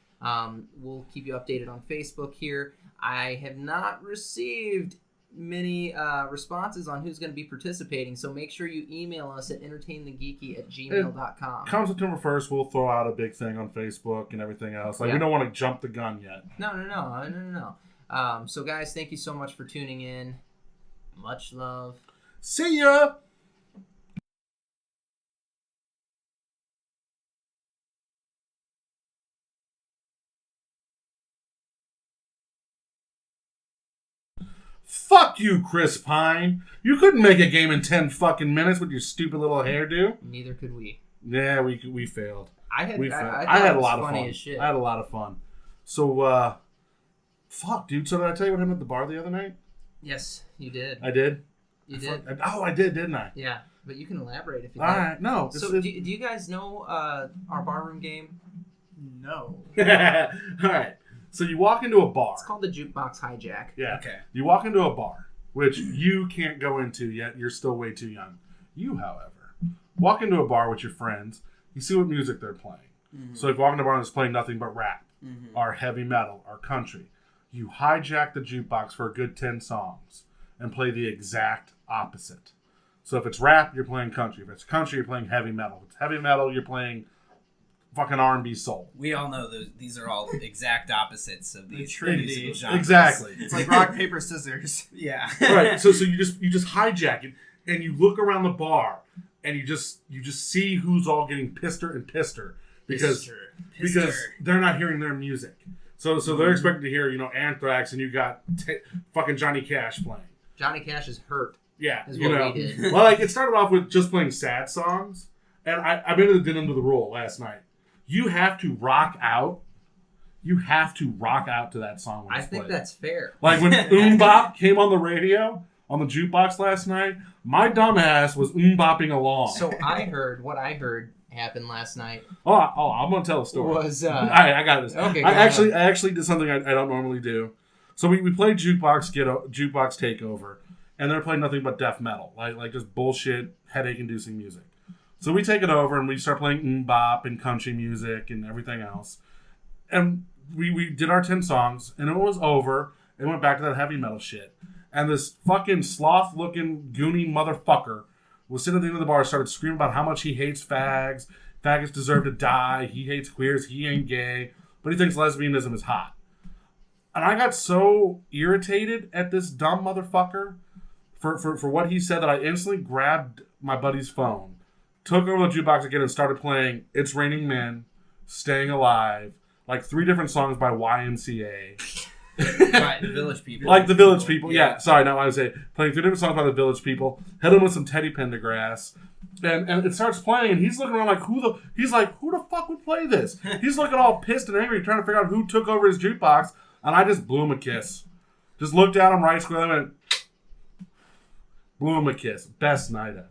We'll keep you updated on Facebook here. I have not received many responses on who's going to be participating, so make sure you email us at entertainthegeeky@gmail.com. Come September 1st, we'll throw out a big thing on Facebook and everything else. Like, Yeah. we don't want to jump the gun yet. No. So guys, thank you so much for tuning in. Much love. See ya! Fuck you, Chris Pine. You couldn't make a game in 10 fucking minutes with your stupid little hairdo. Neither could we. Yeah, we failed. I had We failed. I I had thought it a was lot of funny fun. as shit. I had a lot of fun. So, fuck, dude. So did I tell you what happened at the bar the other night? Yes, you did. I did? You did. Oh, I did, didn't I? Yeah, but you can elaborate if you All like. right. No. So, do you guys know our barroom game? No. All right. So you walk into a bar. It's called the Jukebox Hijack. Yeah. Okay. You walk into a bar, which you can't go into yet. You're still way too young. You, however, walk into a bar with your friends. You see what music they're playing. Mm-hmm. So if you walk into a bar and it's playing nothing but rap, Mm-hmm. or heavy metal, or country, you hijack the jukebox for a good 10 songs and play the exact opposite. So if it's rap, you're playing country. If it's country, you're playing heavy metal. If it's heavy metal, you're playing fucking R&B soul. We all know these are all exact opposites of these Trinity. musical genres. Exactly. It's like rock, paper, scissors. Yeah. Right. So you just hijack it, and you look around the bar, and you just see who's all getting pisser and pisser because they're not hearing their music. So they're expected to hear Anthrax, and you got fucking Johnny Cash playing. Johnny Cash is hurt. Yeah, Is you what know. we did. Well, like it started off with just playing sad songs, And I've been to the Denim to the Rule last night. You have to rock out. You have to rock out to that song when I it's think played. that's fair. Like when Bop came on the radio, on the jukebox last night, my dumbass was bopping along. So what I heard happened last night Oh, I'm going to tell a story. was... I got this. Okay, I go ahead. actually did something I don't normally do. So we played Jukebox Takeover, and they're playing nothing but death metal. Like just bullshit, headache-inducing music. So we take it over, and we start playing bop and country music and everything else. And we did our 10 songs, and it was over. It went back to that heavy metal shit. And this fucking sloth-looking, goony motherfucker was sitting at the end of the bar, started screaming about how much he hates fags. Faggots deserve to die. He hates queers. He ain't gay. But he thinks lesbianism is hot. And I got so irritated at this dumb motherfucker for what he said that I instantly grabbed my buddy's phone, took over the jukebox again, and started playing It's Raining Men, Staying Alive, like 3 different songs by YMCA. Right, the Village People. Like the Village People. Yeah, sorry, not YMCA. Playing 3 different songs by the Village People. Hit him with some Teddy Pendergrass. And it starts playing, and he's looking around like, who the fuck would play this? He's looking all pissed and angry, trying to figure out who took over his jukebox, and I just blew him a kiss. Just looked at him right square and went, blew him a kiss. Best night ever.